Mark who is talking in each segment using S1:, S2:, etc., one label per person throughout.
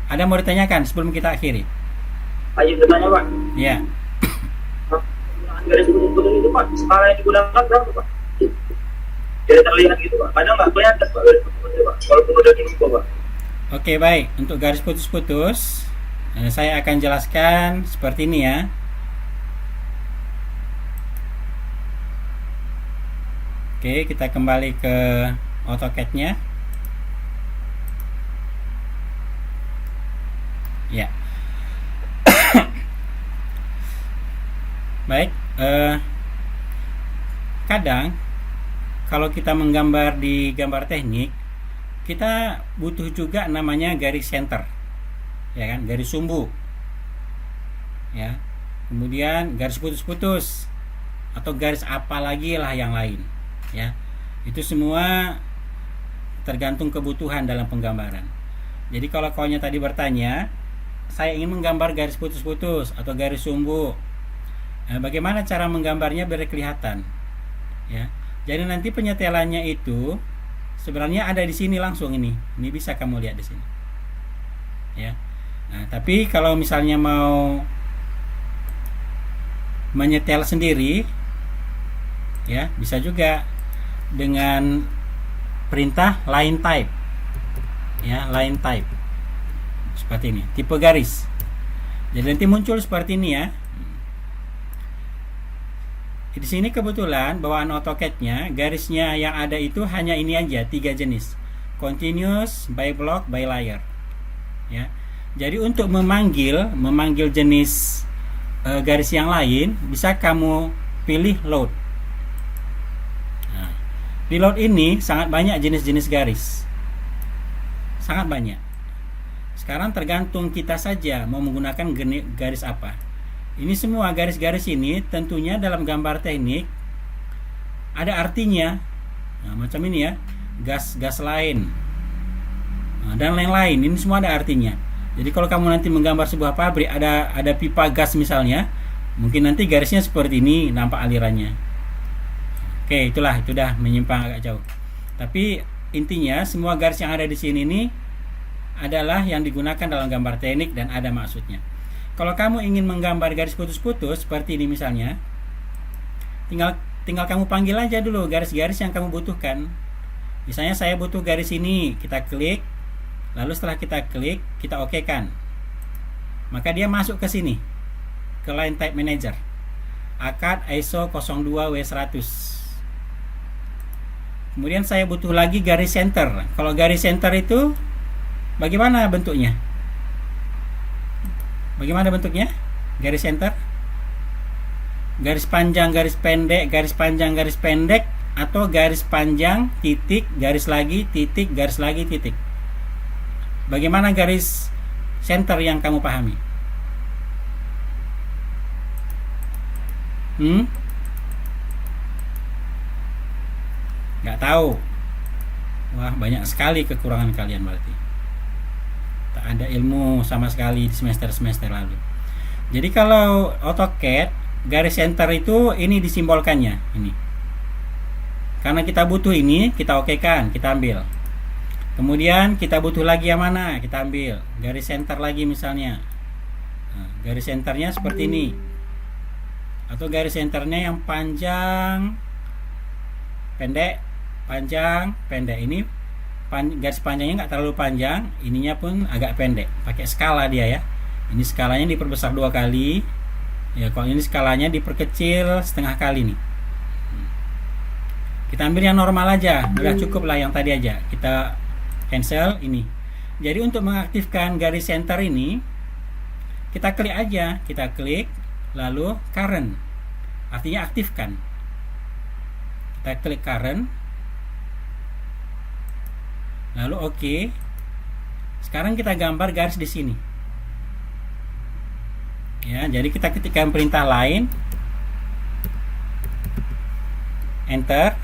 S1: Ada mau ditanyakan sebelum kita akhiri?
S2: Ayo bertanya Pak.
S1: Ya.
S2: Penggunaan garis putus-putus itu Pak, skala yang digunakan berapa Pak? Jadi terlihat gitu Pak. Kadang nggak kelihatan Pak garis putus-putus Pak. Walaupun udah diinfo Pak.
S1: Oke, baik. Untuk garis putus-putus, saya akan jelaskan seperti ini ya. Oke, kita kembali ke AutoCAD-nya. Ya. Baik, kadang kalau kita menggambar di gambar teknik, kita butuh juga namanya garis center, ya kan, garis sumbu, ya. Kemudian garis putus-putus atau garis apa lagi lah yang lain, ya. Itu semua tergantung kebutuhan dalam penggambaran. Jadi kalau kaunya tadi bertanya, saya ingin menggambar garis putus-putus atau garis sumbu. Nah, bagaimana cara menggambarnya biar kelihatan? Ya. Jadi nanti penyetelannya itu sebenarnya ada di sini langsung ini. Ini bisa kamu lihat di sini. Ya. Nah, tapi kalau misalnya mau menyetel sendiri, ya, bisa juga dengan perintah line type. Ya, line type. Seperti ini, tipe garis. Jadi nanti muncul seperti ini ya. Di sini kebetulan bawaan AutoCAD-nya garisnya yang ada itu hanya ini aja, 3 jenis. Continuous, by block, by layer. Ya. Jadi untuk memanggil jenis garis yang lain, bisa kamu pilih load. Nah, di load ini sangat banyak jenis-jenis garis. Sangat banyak. Sekarang tergantung kita saja mau menggunakan garis apa. Ini semua garis-garis ini tentunya dalam gambar teknik ada artinya. Nah, macam ini ya, gas lain, nah, dan lain-lain. Ini semua ada artinya. Jadi kalau kamu nanti menggambar sebuah pabrik, ada pipa gas misalnya, mungkin nanti garisnya seperti ini, nampak alirannya. Oke, itu dah menyimpang agak jauh. Tapi intinya semua garis yang ada di sini ini adalah yang digunakan dalam gambar teknik dan ada maksudnya. Kalau kamu ingin menggambar garis putus-putus seperti ini misalnya, tinggal kamu panggil aja dulu garis-garis yang kamu butuhkan. Misalnya saya butuh garis ini, kita klik, lalu setelah kita klik, kita oke kan. Maka dia masuk ke sini, ke line type manager, ACAD ISO 02W100. Kemudian saya butuh lagi garis center. Kalau garis center itu bagaimana bentuknya? Bagaimana bentuknya? Garis center? Garis panjang, garis pendek, garis panjang, garis pendek, atau garis panjang, titik, garis lagi, titik, garis lagi, titik. Bagaimana garis center yang kamu pahami? Nggak tahu. Wah, banyak sekali kekurangan kalian berarti. Tak ada ilmu sama sekali di semester-semester lalu. Jadi kalau AutoCAD, garis center itu ini disimbolkannya ini. Karena kita butuh ini, kita okekan, kita ambil. Kemudian kita butuh lagi yang mana? Kita ambil garis center lagi misalnya. Nah, garis centernya seperti ini. Atau garis centernya yang panjang, pendek, panjang, pendek. Ini garis panjangnya nggak terlalu panjang, ininya pun agak pendek, pakai skala dia ya. Ini skalanya diperbesar 2 kali ya, kalau ini skalanya diperkecil setengah kali nih. Kita ambil yang normal aja, udah cukup lah yang tadi aja, kita cancel ini. Jadi untuk mengaktifkan garis center ini, kita klik aja, kita klik lalu current, artinya aktifkan. Kita klik current lalu oke. Sekarang kita gambar garis di sini. Ya, jadi kita ketikkan perintah line, enter.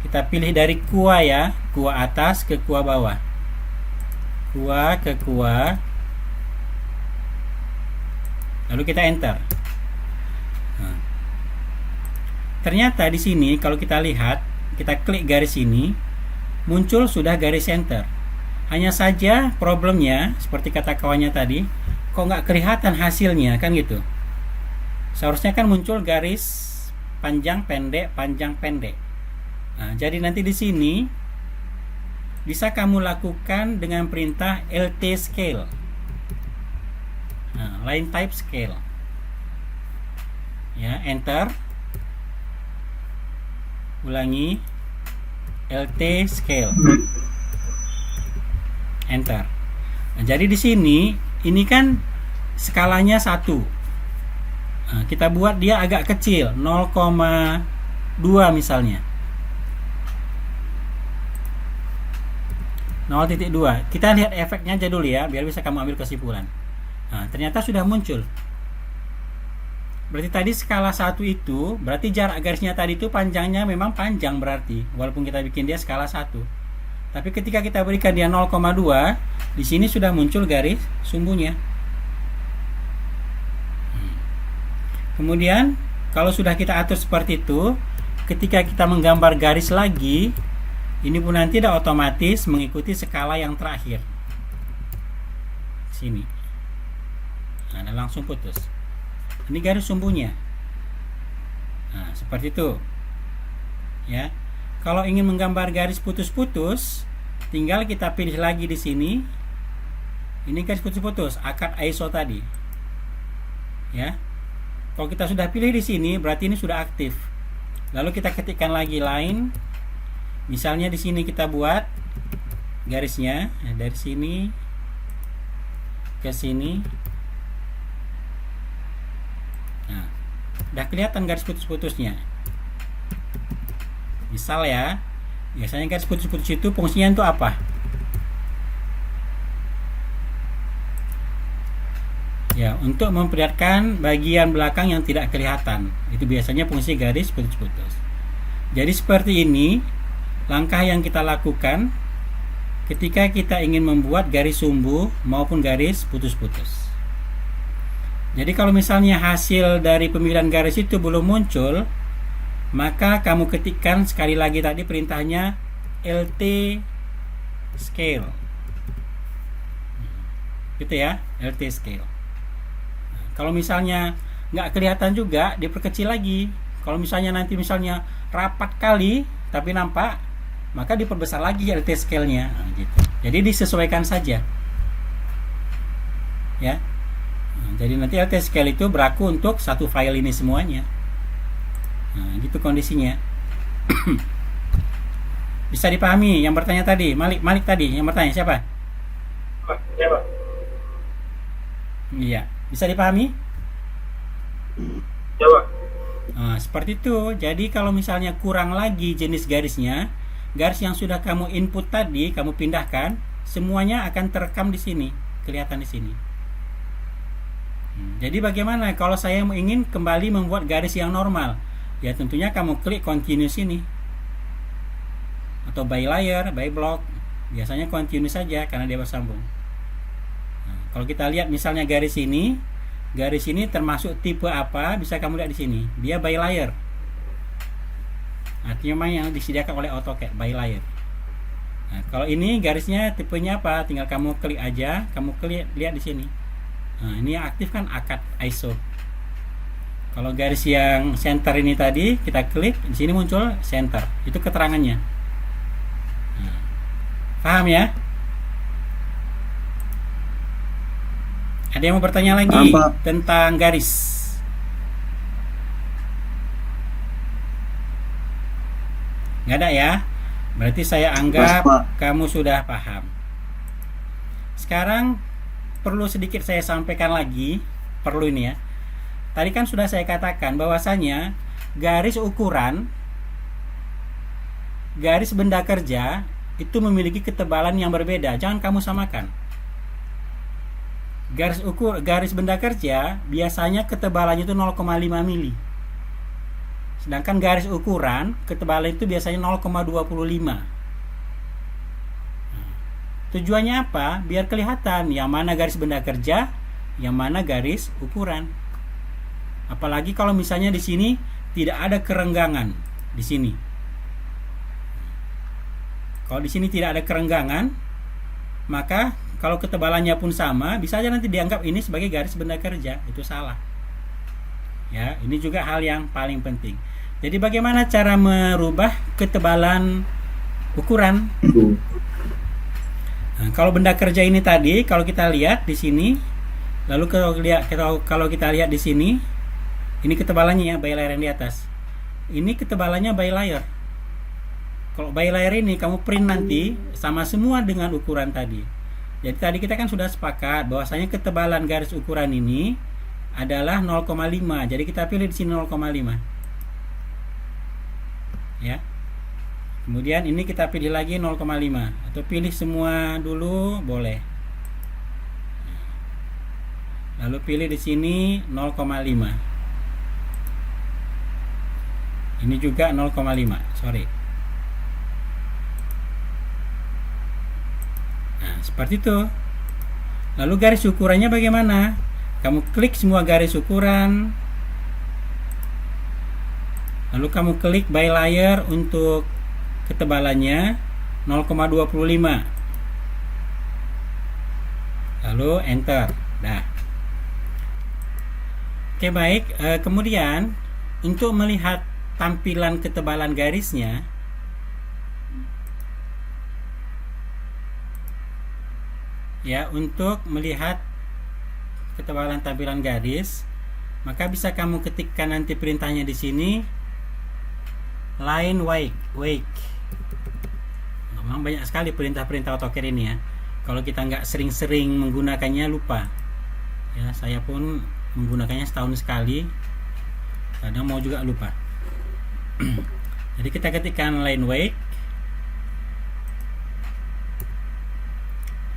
S1: Kita pilih dari kuah ya, kuah atas ke kuah bawah. Kuah ke kuah. Lalu kita enter. Nah, ternyata di sini kalau kita lihat, kita klik garis ini, muncul sudah garis center. Hanya saja problemnya seperti kata kawannya tadi, kok nggak kelihatan hasilnya kan gitu. Seharusnya kan muncul garis panjang pendek panjang pendek. Nah, jadi nanti di sini bisa kamu lakukan dengan perintah LT scale. Nah, line type scale. Ya, enter. Ulangi LT scale. Enter. Nah, jadi di sini ini kan skalanya 1. Nah, kita buat dia agak kecil, 0,2 misalnya. 0,2. Kita lihat efeknya aja dulu ya, biar bisa kamu ambil kesimpulan. Nah, ternyata sudah muncul. Berarti tadi skala 1 itu, berarti jarak garisnya tadi itu panjangnya memang panjang berarti, walaupun kita bikin dia skala 1. Tapi ketika kita berikan dia 0,2, di sini sudah muncul garis sumbunya. Kemudian, kalau sudah kita atur seperti itu, ketika kita menggambar garis lagi, ini pun nanti tidak otomatis mengikuti skala yang terakhir. Sini. Nah, dan langsung putus. Ini garis sumbunya. Nah, seperti itu. Ya. Kalau ingin menggambar garis putus-putus, tinggal kita pilih lagi di sini. Ini garis putus-putus, akad ISO tadi. Ya. Kalau kita sudah pilih di sini, berarti ini sudah aktif. Lalu kita ketikkan lagi line. Misalnya di sini kita buat garisnya dari sini ke sini. Nah, udah kelihatan garis putus-putusnya. Misal ya, biasanya garis putus-putus itu fungsinya untuk apa? Ya, untuk memperlihatkan bagian belakang yang tidak kelihatan. Itu biasanya fungsi garis putus-putus. Jadi seperti ini langkah yang kita lakukan ketika kita ingin membuat garis sumbu maupun garis putus-putus. Jadi kalau misalnya hasil dari pemilihan garis itu belum muncul, maka kamu ketikkan sekali lagi tadi perintahnya LT scale. Gitu ya, LT scale. Nah, kalau misalnya nggak kelihatan juga, diperkecil lagi. Kalau misalnya nanti misalnya rapat kali tapi nampak, maka diperbesar lagi LT scale-nya. Nah, gitu. Jadi disesuaikan saja. Ya. Nah, jadi nanti LT scale itu berlaku untuk satu file ini semuanya. Nah, gitu kondisinya. Bisa dipahami yang bertanya tadi? Malik tadi yang bertanya siapa?
S2: Pak, ya Pak.
S1: Iya, bisa dipahami?
S2: Ya Pak.
S1: Nah, seperti itu. Jadi kalau misalnya kurang lagi jenis garisnya, garis yang sudah kamu input tadi kamu pindahkan, semuanya akan terekam di sini, kelihatan di sini. Jadi bagaimana kalau saya ingin kembali membuat garis yang normal? Ya tentunya kamu klik continue sini, atau by layer, by block. Biasanya continue saja karena dia bersambung. Nah, kalau kita lihat misalnya garis ini termasuk tipe apa, bisa kamu lihat di sini. Dia by layer. Artinya yang disediakan oleh AutoCAD by layer. Nah, kalau ini garisnya tipenya apa? Tinggal kamu klik aja, kamu klik lihat di sini. Nah, ini yang aktif kan akad ISO. Kalau garis yang center ini tadi kita klik, di sini muncul center. Itu keterangannya. Nah, paham ya? Ada yang mau bertanya lagi tentang garis? Nggak ada ya? Berarti saya anggap kamu sudah paham. Sekarang perlu sedikit saya sampaikan lagi. Perlu ini ya. Tadi kan sudah saya katakan bahwasanya garis ukuran, garis benda kerja itu memiliki ketebalan yang berbeda. Jangan kamu samakan. Garis benda kerja biasanya ketebalannya itu 0,5 mili. Sedangkan garis ukuran ketebalan itu biasanya 0,25. Tujuannya apa? Biar kelihatan yang mana garis benda kerja, yang mana garis ukuran. Apalagi kalau misalnya di sini tidak ada kerenggangan di sini. Kalau di sini tidak ada kerenggangan, maka kalau ketebalannya pun sama, bisa aja nanti dianggap ini sebagai garis benda kerja. Itu salah. Ya, ini juga hal yang paling penting. Jadi bagaimana cara merubah ketebalan ukuran? Nah, kalau benda kerja ini tadi, kalau kita lihat di sini, lalu kalau kita lihat di sini, ini ketebalannya ya, bilayer yang di atas. Ini ketebalannya bilayer. Kalau bilayer ini kamu print nanti sama semua dengan ukuran tadi. Jadi tadi kita kan sudah sepakat bahwasanya ketebalan garis ukuran ini adalah 0,5. Jadi kita pilih di sini 0,5. Ya. Kemudian ini kita pilih lagi 0,5 atau pilih semua dulu boleh. Lalu pilih di sini 0,5. Ini juga 0,5. Sorry. Nah, seperti itu. Lalu garis ukurannya bagaimana? Kamu klik semua garis ukuran. Lalu kamu klik bilayer untuk ketebalannya 0,25. Lalu enter. Dah. Oke, baik. Kemudian untuk melihat tampilan ketebalan garisnya, ya, untuk melihat ketebalan tampilan garis, maka bisa kamu ketikkan nanti perintahnya di sini, line wake. Memang banyak sekali perintah-perintah AutoCAD ini ya. Kalau kita nggak sering-sering menggunakannya lupa. Ya, saya pun menggunakannya setahun sekali, kadang mau juga lupa. Jadi kita ketikkan line wake.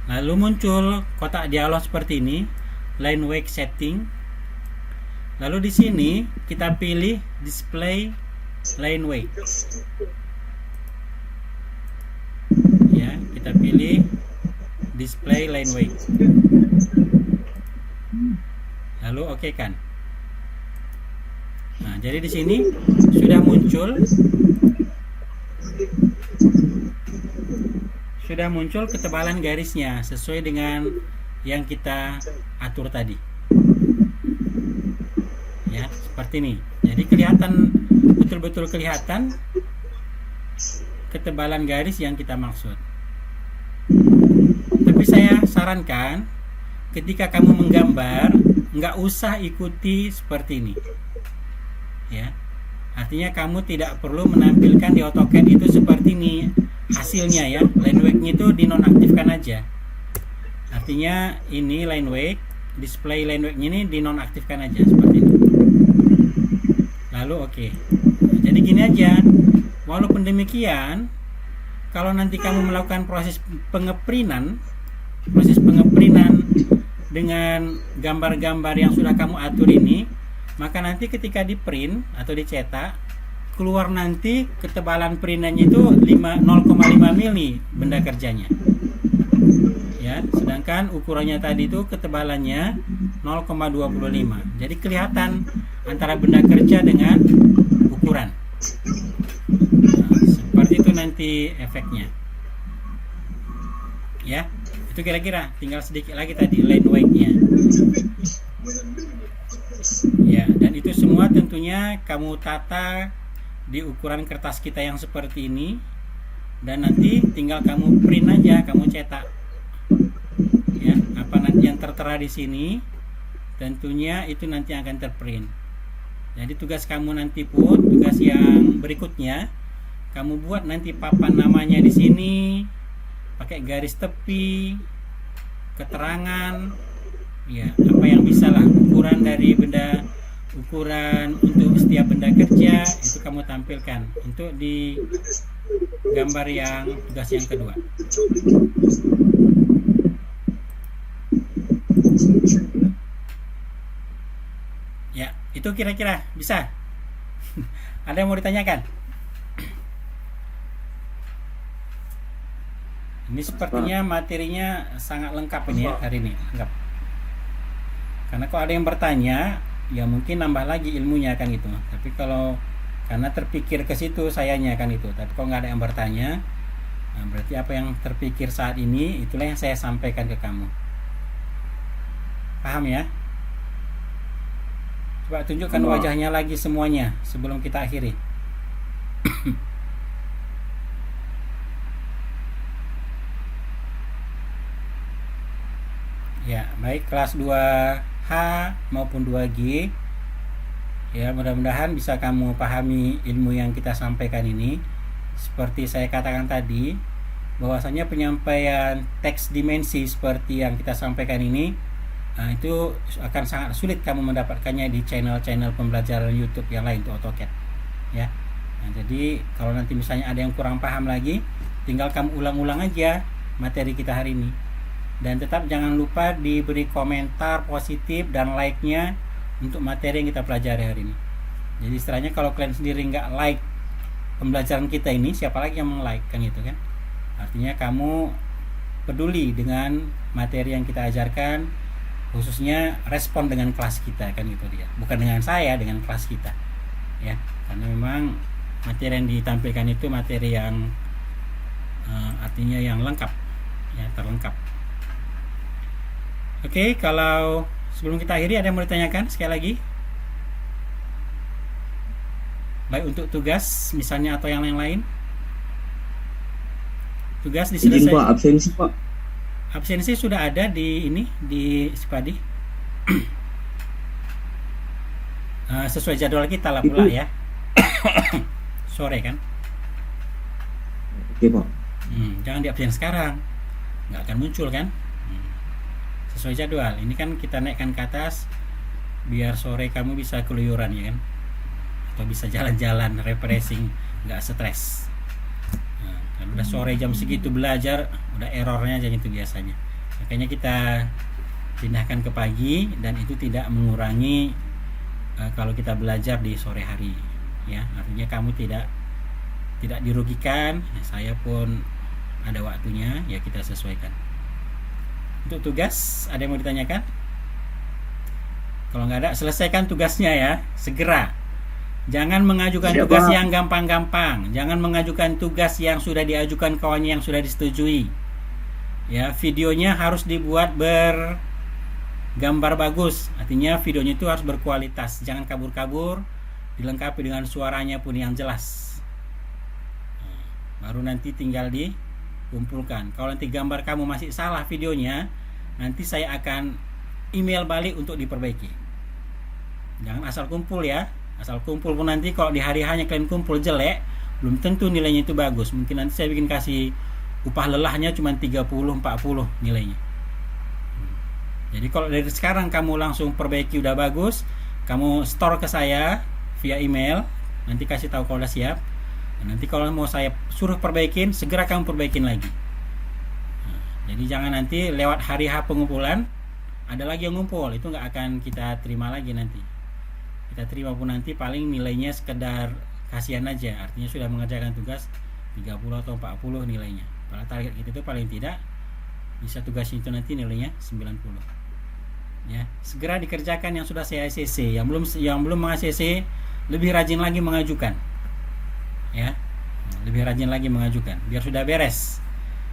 S1: Lalu muncul kotak dialog seperti ini, line wake setting. Lalu di sini kita pilih display line wake. Ya, kita pilih display line wake. Lalu oke kan. Nah, jadi di sini sudah muncul ketebalan garisnya sesuai dengan yang kita atur tadi. Ya, seperti ini. Jadi betul-betul kelihatan ketebalan garis yang kita maksud. Tapi saya sarankan ketika kamu menggambar, nggak usah ikuti seperti ini. Ya, artinya kamu tidak perlu menampilkan di AutoCAD itu seperti ini hasilnya ya. Line wake-nya itu dinonaktifkan aja. Artinya ini line wake, display line wake-nya ini dinonaktifkan aja seperti ini. Lalu oke. Jadi gini aja. Walaupun demikian, kalau nanti kamu melakukan proses pengeprintan dengan gambar-gambar yang sudah kamu atur ini, maka nanti ketika di print atau dicetak, keluar nanti ketebalan printannya itu 0,5 mili benda kerjanya. Ya, sedangkan ukurannya tadi itu ketebalannya 0,25. Jadi kelihatan antara benda kerja dengan ukuran. Nah, seperti itu nanti efeknya. Ya, itu kira-kira tinggal sedikit lagi tadi line wake-nya. Ya, dan itu semua tentunya kamu tata di ukuran kertas kita yang seperti ini, dan nanti tinggal kamu print aja, kamu cetak. Ya, apa nanti yang tertera di sini, tentunya itu nanti akan terprint. Jadi tugas kamu nanti pun, tugas yang berikutnya, kamu buat nanti papan namanya di sini, pakai garis tepi, keterangan, ya, apa yang bisa lah, ukuran dari ukuran untuk setiap benda kerja itu kamu tampilkan untuk di gambar yang tugas yang kedua. Ya, itu kira-kira bisa. Ada yang mau ditanyakan? Ini sepertinya materinya sangat lengkap ini ya hari ini, lengkap. Karena kalau ada yang bertanya, ya mungkin nambah lagi ilmunya kan itu. Tapi kalau karena terpikir ke situ sayanya kan itu. Tapi kalau nggak ada yang bertanya, Nah, berarti apa yang terpikir saat ini itulah yang saya sampaikan ke kamu. Paham ya? Coba tunjukkan wajahnya lagi semuanya sebelum kita akhiri. Ya, baik kelas 2H maupun 2G. Ya, mudah-mudahan bisa kamu pahami ilmu yang kita sampaikan ini. Seperti saya katakan tadi, bahwasanya penyampaian teks dimensi seperti yang kita sampaikan ini, itu akan sangat sulit kamu mendapatkannya di channel-channel pembelajaran YouTube yang lain untuk AutoCAD. Ya. Nah, jadi kalau nanti misalnya ada yang kurang paham lagi, tinggal kamu ulang-ulang aja materi kita hari ini. Dan tetap jangan lupa diberi komentar positif dan like-nya untuk materi yang kita pelajari hari ini. Jadi istilahnya kalau kalian sendiri nggak like pembelajaran kita ini, siapa lagi yang meng-like, kan gitu kan? Artinya kamu peduli dengan materi yang kita ajarkan, khususnya respon dengan kelas kita, kan gitu dia. Bukan dengan saya, dengan kelas kita. Ya, karena memang materi yang ditampilkan itu materi yang artinya yang lengkap, ya, terlengkap. Oke, kalau sebelum kita akhiri ada yang mau ditanyakan sekali lagi? Baik untuk tugas misalnya atau yang lain-lain? Tugas diselesaikan.
S3: Pak, absensi Pak.
S1: Absensi sudah ada di ini di Spadi. Sesuai jadwal kita lah pula ya. Sore kan?
S3: Oke Pak.
S1: Jangan diabsen sekarang, nggak akan muncul kan? Sesuai jadwal. Ini kan kita naikkan ke atas biar sore kamu bisa keluyuran ya kan, atau bisa jalan-jalan refreshing, nggak stres. Nah, kalau udah sore jam segitu belajar udah errornya aja gitu biasanya. Makanya kita pindahkan ke pagi dan itu tidak mengurangi kalau kita belajar di sore hari ya. Artinya kamu tidak dirugikan, saya pun ada waktunya ya, kita sesuaikan. Untuk tugas ada yang mau ditanyakan? Kalau nggak ada, selesaikan tugasnya ya, segera. Jangan mengajukan tugas yang gampang-gampang. Jangan mengajukan tugas yang sudah diajukan kawannya yang sudah disetujui. Ya, videonya harus dibuat bergambar bagus. Artinya videonya itu harus berkualitas. Jangan kabur-kabur, dilengkapi dengan suaranya pun yang jelas. Baru nanti tinggal dikumpulkan. Kalau nanti gambar kamu masih salah videonya, nanti saya akan email balik untuk diperbaiki. Jangan asal kumpul ya. Asal kumpul pun nanti kalau di hari hanya kalian kumpul jelek, belum tentu nilainya itu bagus. Mungkin nanti saya bikin kasih upah lelahnya cuma 30-40 nilainya. Jadi kalau dari sekarang kamu langsung perbaiki udah bagus, kamu store ke saya via email, nanti kasih tahu kalau udah siap. Nanti kalau mau saya suruh perbaikin, segera kamu perbaikin lagi. Jadi jangan nanti lewat hari H pengumpulan ada lagi yang ngumpul, itu nggak akan kita terima lagi nanti. Kita terima pun nanti paling nilainya sekedar kasihan aja, artinya sudah mengerjakan tugas 30 atau 40 nilainya. Pada target kita itu paling tidak bisa tugas itu nanti nilainya 90. Ya, segera dikerjakan yang sudah saya ACC, yang belum meng-ACC lebih rajin lagi mengajukan. Ya, lebih rajin lagi mengajukan biar sudah beres.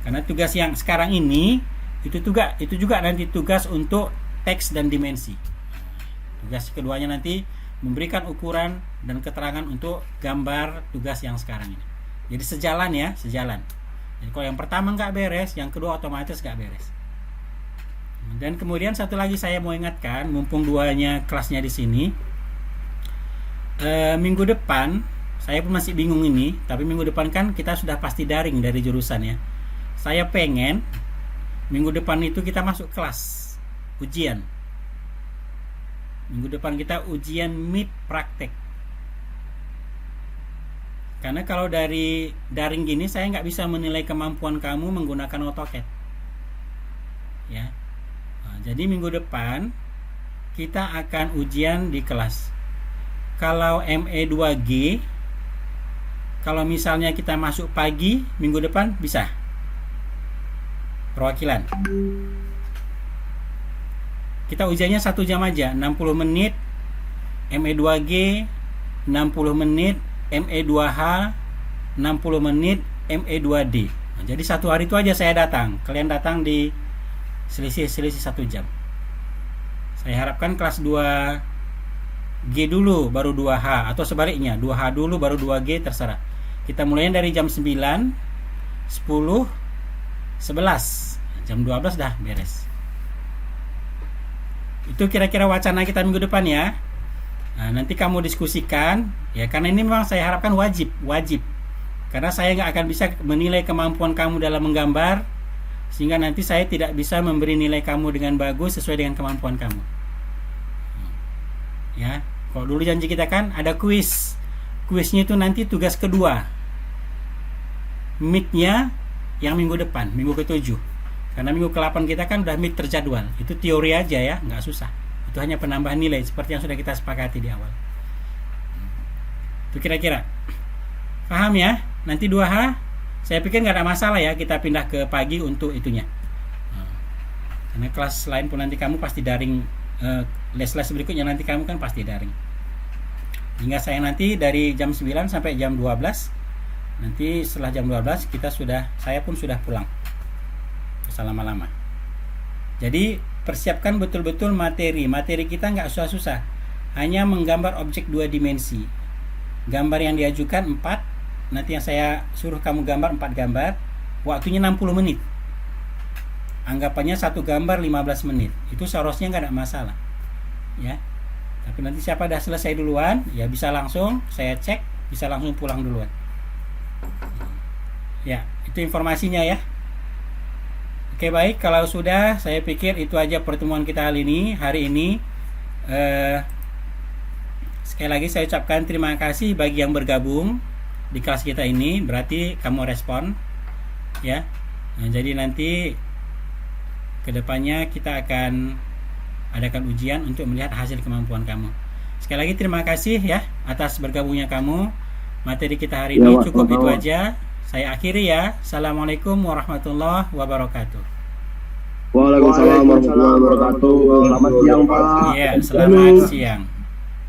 S1: Karena tugas yang sekarang ini itu juga nanti tugas untuk teks dan dimensi. Tugas keduanya nanti memberikan ukuran dan keterangan untuk gambar tugas yang sekarang ini. Jadi sejalan ya, sejalan. Jadi kalau yang pertama nggak beres, yang kedua otomatis nggak beres. Dan kemudian satu lagi saya mau ingatkan, mumpung duanya kelasnya di sini, minggu depan saya pun masih bingung ini, tapi minggu depan kan kita sudah pasti daring dari jurusan ya. Saya pengen minggu depan itu kita masuk kelas ujian. Minggu depan kita ujian mid praktek. Karena kalau dari daring gini saya nggak bisa menilai kemampuan kamu menggunakan AutoCAD. Ya. Nah, jadi minggu depan kita akan ujian di kelas. Kalau ME2G, kalau misalnya kita masuk pagi minggu depan bisa perwakilan. Kita ujiannya 1 jam aja, 60 menit ME2G, 60 menit ME2H, 60 menit ME2D. Nah, jadi 1 hari itu aja saya datang. Kalian datang di selisih 1 jam. Saya harapkan kelas 2G dulu baru 2H, atau sebaliknya 2H dulu baru 2G, terserah. Kita mulainya dari jam 9, 10, 11. Jam 12 dah beres. Itu kira-kira wacana kita minggu depan ya. Nah, nanti kamu diskusikan ya, karena ini memang saya harapkan wajib. Karena saya nggak akan bisa menilai kemampuan kamu dalam menggambar, sehingga nanti saya tidak bisa memberi nilai kamu dengan bagus sesuai dengan kemampuan kamu. Ya, kalau dulu janji kita kan ada kuis. Kuisnya itu nanti tugas kedua. Meet-nya yang minggu depan, minggu ke-7. Karena minggu ke-8 kita kan udah meet terjadwal. Itu teori aja ya, nggak susah. Itu hanya penambahan nilai seperti yang sudah kita sepakati di awal. Itu kira-kira. Paham ya? Nanti 2H saya pikir nggak ada masalah ya, kita pindah ke pagi untuk itunya. Karena kelas lain pun nanti kamu pasti daring, les-les berikutnya nanti kamu kan pasti daring. Hingga saya nanti dari jam 9 sampai jam 12. Nanti setelah jam 12 saya pun sudah pulang. Selama-lama. Jadi persiapkan betul-betul materi. Materi kita nggak susah-susah. Hanya menggambar objek 2 dimensi. Gambar yang diajukan 4. Nanti yang saya suruh kamu gambar 4 gambar. Waktunya 60 menit. Anggapannya 1 gambar 15 menit. Itu seharusnya nggak ada masalah. Ya. Tapi nanti siapa dah selesai duluan, ya bisa langsung saya cek, bisa langsung pulang duluan. Ya, itu informasinya ya. Oke, baik, kalau sudah, saya pikir itu aja pertemuan kita hari ini. Sekali lagi saya ucapkan terima kasih bagi yang bergabung di kelas kita ini. Berarti kamu respon ya. Nah, jadi nanti kedepannya kita akan adakan ujian untuk melihat hasil kemampuan kamu. Sekali lagi terima kasih ya atas bergabungnya kamu. Materi kita hari ini cukup itu aja. Saya akhiri ya. Assalamualaikum warahmatullahi wabarakatuh.
S3: Waalaikumsalam warahmatullahi wabarakatuh. Selamat siang, Pak.
S1: Iya, selamat siang.